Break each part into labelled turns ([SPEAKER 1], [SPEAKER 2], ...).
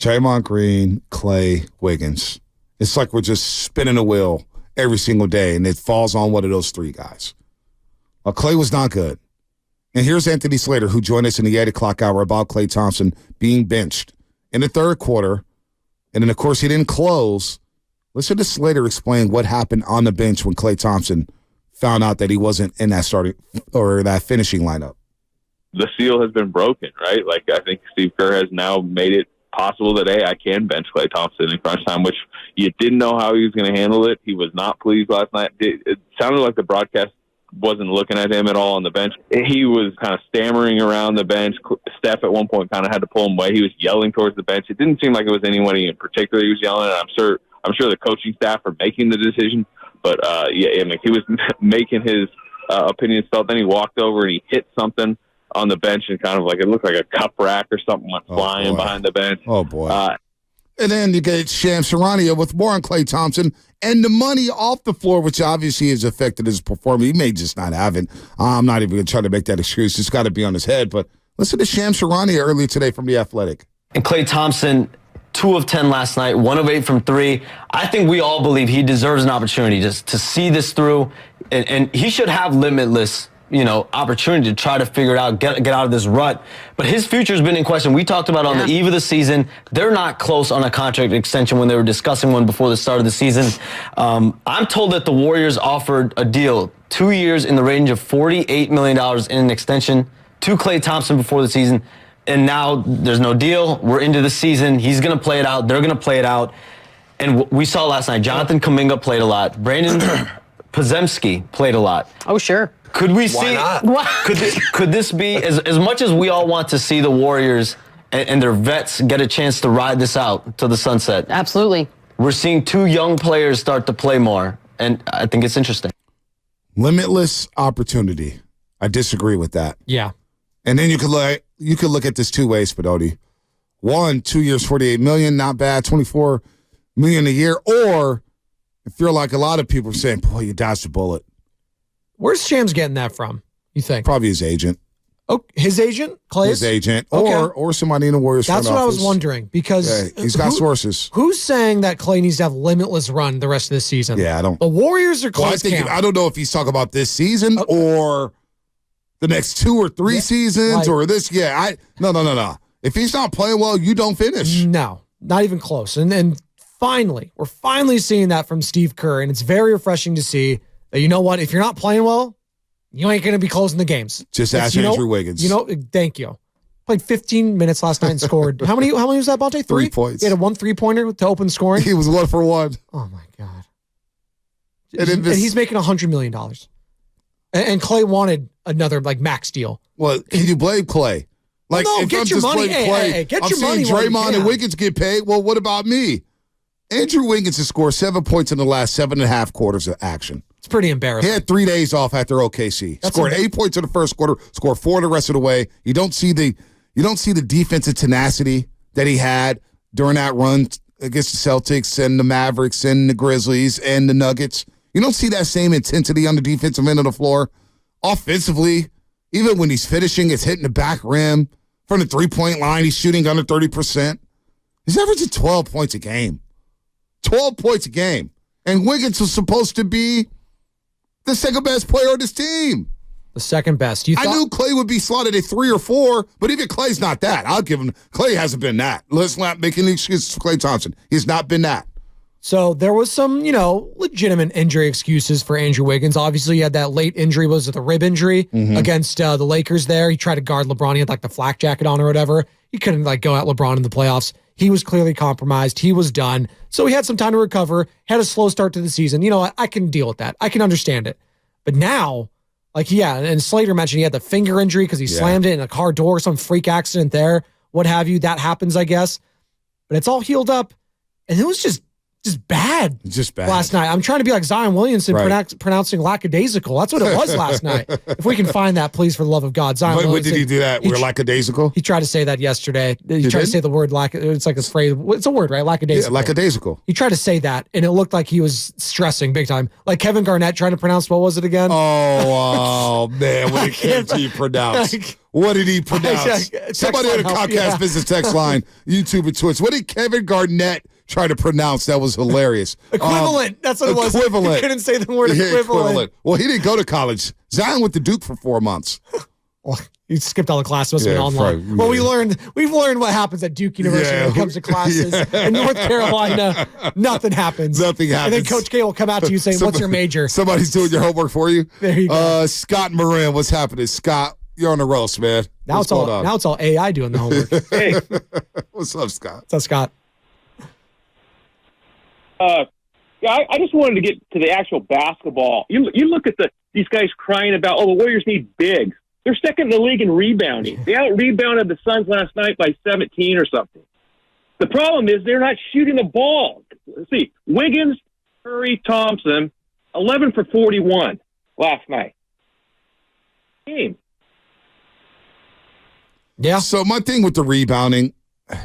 [SPEAKER 1] Draymond Green, Klay, Wiggins. It's like we're just spinning a wheel every single day, and it falls on one of those three guys. Klay was not good. And here's Anthony Slater, who joined us in the 8 o'clock hour about Klay Thompson being benched in the third quarter. And then, of course, he didn't close. Listen to Slater explain what happened on the bench when Klay Thompson found out that he wasn't in that starting or that finishing lineup.
[SPEAKER 2] The seal has been broken, right? Like, I think Steve Kerr has now made it possible that, hey, I can bench Klay Thompson in crunch time, which you didn't know how he was going to handle it. He was not pleased last night. It sounded like the broadcast wasn't looking at him at all on the bench. He was kind of stammering around the bench. Steph at one point kind of had to pull him away. He was yelling towards the bench. It didn't seem like it was anybody in particular he was yelling at. I'm sure the coaching staff are making the decision, but yeah, I mean, he was making his opinions felt. Then he walked over and he hit something on the bench and kind of like it looked like a cup rack or something went flying behind the bench.
[SPEAKER 1] Oh boy! And then you get Shams Charania with more on Klay Thompson and the money off the floor, which obviously has affected his performance. He may just not have it. I'm not even going to try to make that excuse. It's got to be on his head. But listen to Shams Charania earlier today from The Athletic.
[SPEAKER 3] And Klay Thompson, 2 of 10 last night, 1 of 8 from 3. I think we all believe he deserves an opportunity just to see this through, and he should have limitless, opportunity to try to figure it out, get out of this rut. But his future has been in question. We talked about on the eve of the season, they're not close on a contract extension when they were discussing one before the start of the season. I'm told that the Warriors offered a deal, 2 years in the range of $48 million in an extension to Klay Thompson before the season. And now there's no deal. We're into the season. He's going to play it out. They're going to play it out. And we saw last night, Jonathan Kuminga played a lot. Brandon Podziemski played a lot.
[SPEAKER 4] Oh, sure.
[SPEAKER 3] Could we see? Could this be as much as we all want to see the Warriors and their vets get a chance to ride this out to the sunset?
[SPEAKER 4] Absolutely.
[SPEAKER 3] We're seeing 2 young players start to play more, and I think it's interesting.
[SPEAKER 1] Limitless opportunity. I disagree with that.
[SPEAKER 5] Yeah.
[SPEAKER 1] And then you could look at this 2 ways, Fidodi. 1, 2 years, $48 million, not bad. $24 million a year. Or if you're like a lot of people are saying, boy, you dodged a bullet.
[SPEAKER 5] Where's Shams getting that from, you think?
[SPEAKER 1] Probably his agent.
[SPEAKER 5] Oh, his agent? Clay's?
[SPEAKER 1] His agent.
[SPEAKER 5] Okay.
[SPEAKER 1] Or somebody in the Warriors front
[SPEAKER 5] That's what
[SPEAKER 1] office.
[SPEAKER 5] I was wondering, because
[SPEAKER 1] he's got sources.
[SPEAKER 5] Who's saying that Klay needs to have limitless run the rest of this season?
[SPEAKER 1] Yeah, I don't.
[SPEAKER 5] The Warriors or Clay's camp?
[SPEAKER 1] I don't know if he's talking about this season or the next 2 or 3 seasons or this. Yeah, no. If he's not playing well, you don't finish.
[SPEAKER 5] No, not even close. And finally, we're finally seeing that from Steve Kerr, and it's very refreshing to see that, you know what, if you're not playing well, you ain't going to be closing the games.
[SPEAKER 1] Just ask Andrew Wiggins.
[SPEAKER 5] Thank you. Played 15 minutes last night and scored. How many was that, Bonte?
[SPEAKER 1] 3 points.
[SPEAKER 5] He had a 1 3-pointer to open scoring.
[SPEAKER 1] He was 1 for 1.
[SPEAKER 5] Oh, my God. And he's making $100 million. And Klay wanted another, max deal.
[SPEAKER 1] Well, can you blame Klay?
[SPEAKER 5] Get your money. Get your money.
[SPEAKER 1] I'm seeing Draymond and Wiggins get paid. Well, what about me? Andrew Wiggins has scored 7 points in the last 7.5 quarters of action.
[SPEAKER 5] It's pretty embarrassing.
[SPEAKER 1] He had 3 days off after OKC. Scored 8 points in the first quarter, scored 4 the rest of the way. You don't see the defensive tenacity that he had during that run against the Celtics and the Mavericks and the Grizzlies and the Nuggets. You don't see that same intensity on the defensive end of the floor. Offensively, even when he's finishing, it's hitting the back rim. From the 3-point line, he's shooting under 30%. He's averaging 12 points a game. 12 points a game. And Wiggins was supposed to be the second best player on this team.
[SPEAKER 5] The second best. I
[SPEAKER 1] knew Klay would be slotted at 3 or 4, but even Klay's not that. I'll give him. Klay hasn't been that. Let's not make any excuses for Klay Thompson. He's not been that.
[SPEAKER 5] So there was some, legitimate injury excuses for Andrew Wiggins. Obviously, he had that late injury, was it the rib injury against the Lakers there. He tried to guard LeBron. He had the flak jacket on or whatever. He couldn't go at LeBron in the playoffs. He was clearly compromised. He was done. So he had some time to recover, had a slow start to the season. I can deal with that. I can understand it. But now, and Slater mentioned he had the finger injury because he slammed it in a car door, some freak accident there, what have you. That happens, I guess. But it's all healed up. And it was just bad.
[SPEAKER 1] Just bad.
[SPEAKER 5] Last night. I'm trying to be like Zion Williamson pronouncing lackadaisical. That's what it was last night. If we can find that, please, for the love of God. Zion Williamson.
[SPEAKER 1] When did he do that? We're lackadaisical?
[SPEAKER 5] He tried to say that yesterday. He tried to say the word it's like a phrase. It's a word, right? Lackadaisical.
[SPEAKER 1] Yeah, lackadaisical.
[SPEAKER 5] He tried to say that, and it looked like he was stressing big time. Like Kevin Garnett trying to pronounce, what was it again?
[SPEAKER 1] Oh, man, when it can't be pronounced. What did he pronounce? Somebody on the Comcast Business text line, YouTube and Twitch. What did Kevin Garnett try to pronounce? That was hilarious.
[SPEAKER 5] Equivalent. That's what it was.
[SPEAKER 1] Equivalent.
[SPEAKER 5] He couldn't say the word equivalent.
[SPEAKER 1] Well, he didn't go to college. Zion went to Duke for 4 months.
[SPEAKER 5] Well, he skipped all the classes. Must have been online.
[SPEAKER 1] Right,
[SPEAKER 5] well, we've learned what happens at Duke University when it comes to classes. In North Carolina, nothing happens.
[SPEAKER 1] Nothing happens.
[SPEAKER 5] And then Coach K will come out to you saying, "What's your major?"
[SPEAKER 1] Somebody's doing your homework for you.
[SPEAKER 5] There you go.
[SPEAKER 1] Scott Moran, what's happening? Scott, you're on the roast, man.
[SPEAKER 5] Now it's all AI doing the homework.
[SPEAKER 2] Hey,
[SPEAKER 1] What's up, Scott?
[SPEAKER 5] What's up, Scott?
[SPEAKER 4] Yeah, I just wanted to get to the actual basketball. You look at these guys crying about, the Warriors need bigs. They're second in the league in rebounding. They out-rebounded the Suns last night by 17 or something. The problem is they're not shooting the ball. Let's see, Wiggins, Curry, Thompson, 11 for 41 last night. Game.
[SPEAKER 5] Yeah.
[SPEAKER 1] So my thing with the rebounding, a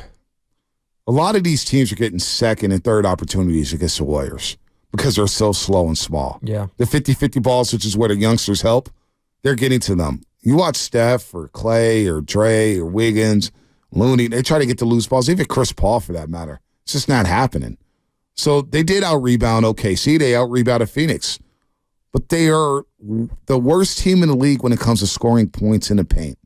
[SPEAKER 1] lot of these teams are getting second and third opportunities against the Warriors because they're so slow and small.
[SPEAKER 5] Yeah.
[SPEAKER 1] The 50-50 balls, which is where the youngsters help, they're getting to them. You watch Steph or Klay or Dre or Wiggins, Looney, they try to get the loose balls, even Chris Paul for that matter. It's just not happening. So they did out-rebound OKC. They out-rebounded Phoenix. But they are the worst team in the league when it comes to scoring points in the paint.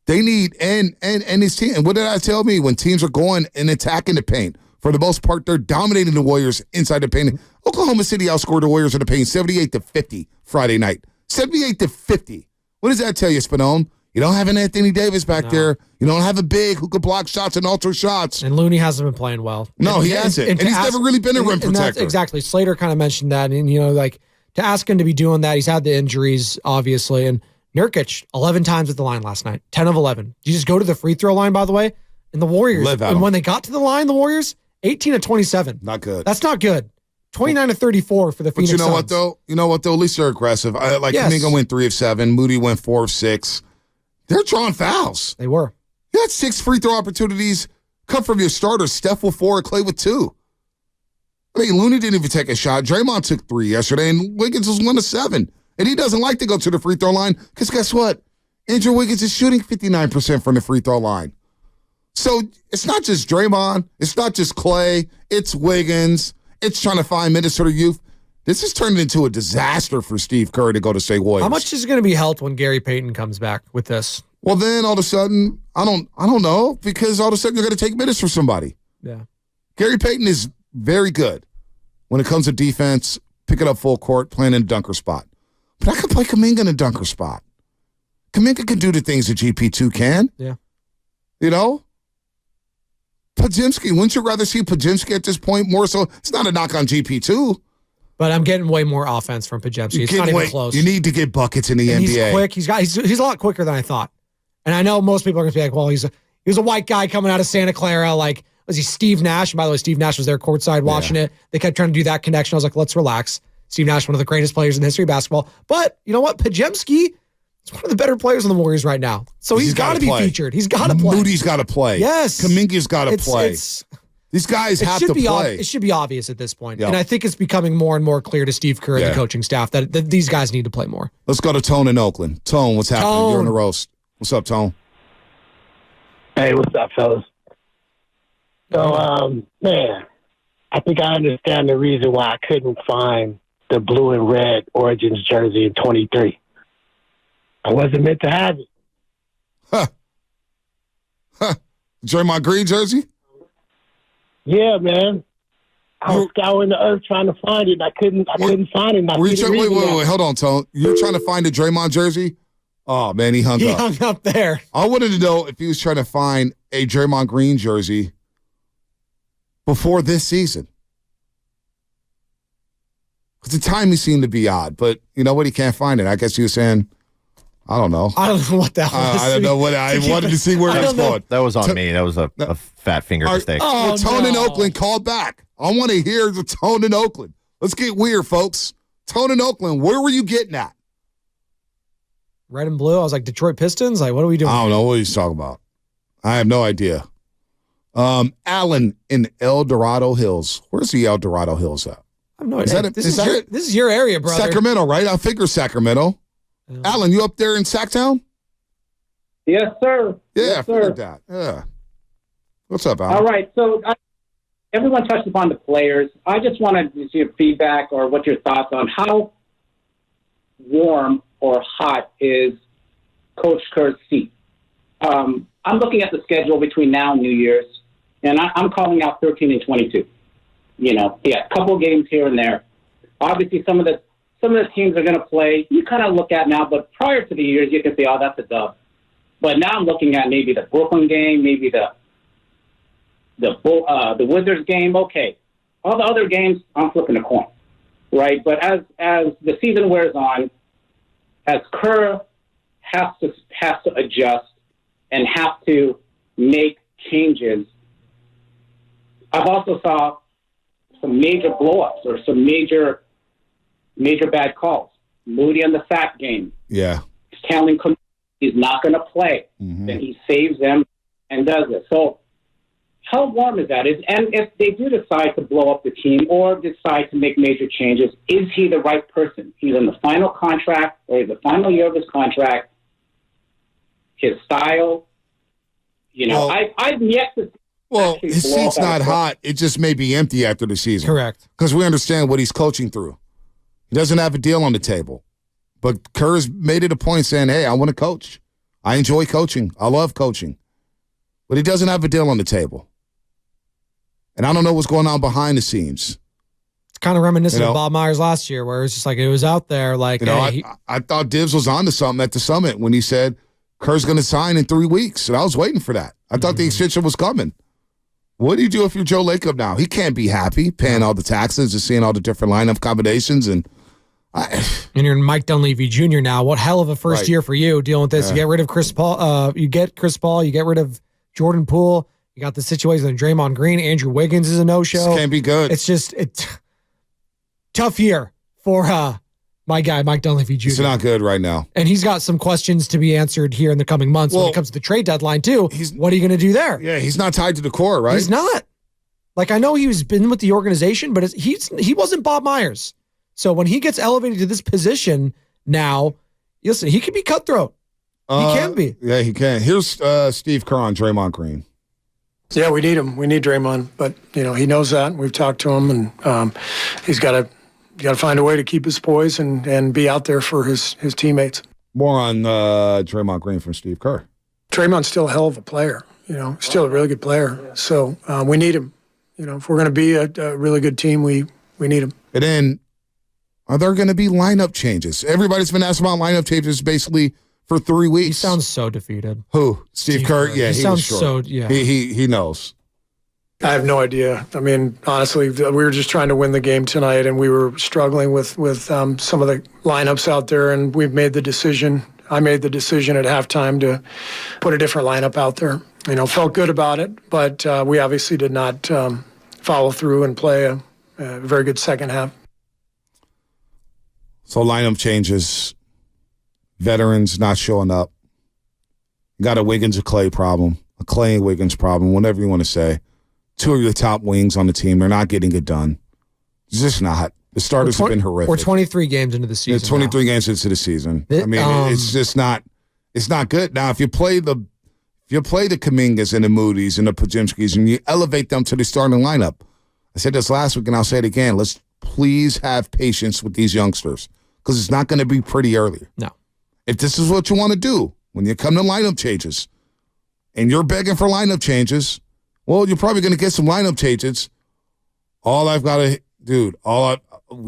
[SPEAKER 1] They need, and this team, and what did I tell me? When teams are going and attacking the paint, for the most part, they're dominating the Warriors inside the paint. Oklahoma City outscored the Warriors in the paint 78-50 Friday night. 78-50. What does that tell you, Spinone? You don't have an Anthony Davis back there. You don't have a big who could block shots and alter shots.
[SPEAKER 5] And Looney hasn't been playing well.
[SPEAKER 1] No, he hasn't. And he's never really been a rim protector.
[SPEAKER 5] Exactly. Slater kind of mentioned that. And, to ask him to be doing that, he's had the injuries, obviously. And Nurkic, 11 times at the line last night. 10 of 11. You just go to the free throw line, by the way. And the Warriors, and when they got to the line, the Warriors, 18 of 27.
[SPEAKER 1] Not good.
[SPEAKER 5] That's not good. 29 of 34 for the Phoenix Suns.
[SPEAKER 1] But you know what, though? At least they're aggressive. Kuminga went 3 of 7. Moody went 4 of 6. They're drawing fouls.
[SPEAKER 5] They were.
[SPEAKER 1] You had 6 free throw opportunities come from your starters. Steph with 4, Klay with 2. I mean, Looney didn't even take a shot. Draymond took 3 yesterday, and Wiggins was 1 of 7. And he doesn't like to go to the free throw line because guess what? Andrew Wiggins is shooting 59% from the free throw line. So it's not just Draymond. It's not just Klay. It's Wiggins. It's trying to find minutes for the youth. This is turning into a disaster for Steve Kerr to go to State Warriors.
[SPEAKER 5] How much is going to be helped when Gary Payton comes back with this?
[SPEAKER 1] Well, then all of a sudden, I don't know, because all of a sudden you're going to take minutes from somebody.
[SPEAKER 5] Yeah. Gary
[SPEAKER 1] Payton is very good when it comes to defense, picking up full court, playing in a dunker spot. But I could play Kuminga in a dunker spot. Kuminga can do the things that GP2 can.
[SPEAKER 5] Yeah.
[SPEAKER 1] Podziemski, wouldn't you rather see Podziemski at this point more so? It's not a knock on GP2.
[SPEAKER 5] But I'm getting way more offense from Podziemski. It's not even close.
[SPEAKER 1] You need to get buckets in the NBA.
[SPEAKER 5] He's quick. He's a lot quicker than I thought. And I know most people are going to be like, well, he was a white guy coming out of Santa Clara. Like, was he Steve Nash? And by the way, Steve Nash was there courtside watching it. They kept trying to do that connection. I was like, let's relax. Steve Nash, one of the greatest players in the history of basketball. But you know what? Podziemski is one of the better players on the Warriors right now. So he's got to be featured. He's got to play.
[SPEAKER 1] Moody's got to play.
[SPEAKER 5] Yes.
[SPEAKER 1] Kuminga's got to play. These guys have to play.
[SPEAKER 5] It should be obvious at this point. Yep. And I think it's becoming more and more clear to Steve Kerr and the coaching staff that these guys need to play more.
[SPEAKER 1] Let's go to Tone in Oakland. Tone, what's happening? You're on the roast. What's up, Tone?
[SPEAKER 6] Hey, what's up, fellas? So, man, I think I understand the reason why I couldn't find the blue and red Origins jersey in 23. I wasn't meant to have it.
[SPEAKER 1] Draymond Green jersey?
[SPEAKER 6] Yeah, man. I was scouring the earth trying to find it, and I couldn't find it.
[SPEAKER 1] Wait, hold on, Tone. You're trying to find a Draymond jersey? Oh, man, he hung up.
[SPEAKER 5] He hung up there.
[SPEAKER 1] I wanted to know if he was trying to find a Draymond Green jersey before this season. Because the timing seemed to be odd, but you know what? He can't find it. I guess he was saying, I don't know.
[SPEAKER 5] I don't know what that was.
[SPEAKER 1] I don't know what I wanted to see where it was going.
[SPEAKER 7] That was on me. That was a fat finger mistake.
[SPEAKER 1] Tone in Oakland called back. I want to hear the Tone in Oakland. Let's get weird, folks. Tone in Oakland, where were you getting at?
[SPEAKER 5] Red and blue. I was like, Detroit Pistons? Like, what are we doing?
[SPEAKER 1] I don't know what he's talking about. I have no idea. Alan in El Dorado Hills. Where's the El Dorado Hills at?
[SPEAKER 5] I have no idea. This is your area, brother.
[SPEAKER 1] Sacramento, right? I figure Sacramento. Alan, you up there in Sacktown?
[SPEAKER 8] Yes, sir.
[SPEAKER 1] Yeah,
[SPEAKER 8] yes,
[SPEAKER 1] I figured that. Yeah. What's up, Al?
[SPEAKER 8] All right. So everyone touched upon the players. I just wanted to see your feedback or what your thoughts on how warm or hot is Coach Kerr's seat. I'm looking at the schedule between now and New Year's, and I'm calling out 13 and 22. You know, yeah, a couple of games here and there. Obviously, some of the teams are going to play. You kind of look at now, but prior to the years, you can say, "Oh, that's a dub." But now I'm looking at maybe the Brooklyn game, maybe the Wizards game. Okay, all the other games, I'm flipping a coin, right? But as the season wears on, as Kerr has to adjust and have to make changes, I've also saw some major blow-ups or some major bad calls. Moody on the sack game.
[SPEAKER 1] Yeah.
[SPEAKER 8] Telling he's not going to play.
[SPEAKER 1] Mm-hmm.
[SPEAKER 8] Then he saves them and does it. So how warm is that? And if they do decide to blow up the team or decide to make major changes, is he the right person? He's in the final contract or the final year of his contract. His style, I've yet to.
[SPEAKER 1] Well, his seat's not hot. It just may be empty after the season.
[SPEAKER 5] Correct.
[SPEAKER 1] Because we understand what he's coaching through. He doesn't have a deal on the table. But Kerr's made it a point saying, hey, I want to coach. I enjoy coaching. I love coaching. But he doesn't have a deal on the table. And I don't know what's going on behind the scenes.
[SPEAKER 5] It's kind of reminiscent of Bob Myers last year, where it's just like it was out there. Like,
[SPEAKER 1] I thought Divs was onto something at the summit when he said Kerr's going to sign in 3 weeks. And I was waiting for that. I thought the extension was coming. What do you do if you're Joe Lacob now? He can't be happy paying all the taxes and seeing all the different lineup combinations. And
[SPEAKER 5] you're Mike Dunleavy Jr. now. What hell of a first year for you dealing with this.
[SPEAKER 1] Yeah.
[SPEAKER 5] You get rid of Chris Paul. You get Chris Paul. You get rid of Jordan Poole. You got the situation with Draymond Green. Andrew Wiggins is a no-show.
[SPEAKER 1] This can't be good.
[SPEAKER 5] It's tough year for my guy, Mike Dunleavy Jr.
[SPEAKER 1] It's not good right now.
[SPEAKER 5] And he's got some questions to be answered here in the coming months when it comes to the trade deadline, too. What are you going to do there?
[SPEAKER 1] Yeah, he's not tied to the core, right?
[SPEAKER 5] He's not. Like, I know he's been with the organization, but he wasn't Bob Myers. So when he gets elevated to this position now, listen, he can be cutthroat. He can be.
[SPEAKER 1] Yeah, he can. Here's Steve Kerr on Draymond Green.
[SPEAKER 9] Yeah, we need him. We need Draymond, but he knows that. We've talked to him, and he's got to find a way to keep his poise and be out there for his teammates.
[SPEAKER 1] More on Draymond Green from Steve Kerr.
[SPEAKER 9] Draymond's still a hell of a player. Still a really good player. So we need him. If we're going to be a really good team, we need him.
[SPEAKER 1] And then, are there going to be lineup changes? Everybody's been asking about lineup changes basically for 3 weeks.
[SPEAKER 5] He sounds so defeated.
[SPEAKER 1] Who? Steve Kerr? Yeah,
[SPEAKER 5] he sounds so. Yeah,
[SPEAKER 1] he knows.
[SPEAKER 9] I have no idea. I mean, honestly, we were just trying to win the game tonight, and we were struggling with some of the lineups out there, and we've made the decision. I made the decision at halftime to put a different lineup out there. Felt good about it, but we obviously did not follow through and play a very good second half.
[SPEAKER 1] So lineup changes, veterans not showing up. You got a Wiggins or Klay problem, a Klay and Wiggins problem, whatever you want to say. Two of your top wings on the team, they're not getting it done. It's just not. The starters have been horrific.
[SPEAKER 5] We're 23 games into the season.
[SPEAKER 1] 23 games into the season. It's just not. It's not good. Now, if you play the Kumingas and the Moody's and the Podziemskis and you elevate them to the starting lineup, I said this last week and I'll say it again. Let's please have patience with these youngsters because it's not going to be pretty early.
[SPEAKER 5] No.
[SPEAKER 1] If this is what you want to do when you come to lineup changes and you're begging for lineup changes, well, you're probably going to get some lineup changes. We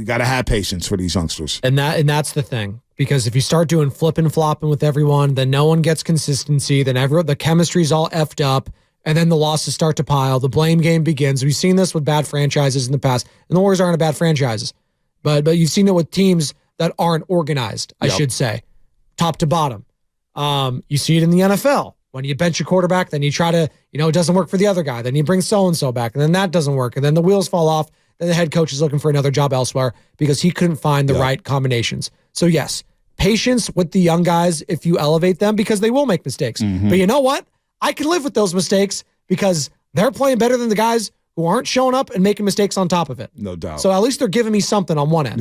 [SPEAKER 1] got to have patience for these youngsters.
[SPEAKER 5] And that's the thing. Because if you start doing flipping flopping with everyone, then no one gets consistency. Then the chemistry's all effed up. And then the losses start to pile. The blame game begins. We've seen this with bad franchises in the past. And the Warriors aren't a bad franchises. But you've seen it with teams that aren't organized, I should say, top to bottom. You see it in the NFL. When you bench your quarterback, then you try to, it doesn't work for the other guy. Then you bring so-and-so back, and then that doesn't work. And then the wheels fall off. Then the head coach is looking for another job elsewhere because he couldn't find the right combinations. So, yes, patience with the young guys if you elevate them because they will make mistakes. Mm-hmm. But you know what? I can live with those mistakes because they're playing better than the guys who aren't showing up and making mistakes on top of it.
[SPEAKER 1] No doubt.
[SPEAKER 5] So at least they're giving me something on one end.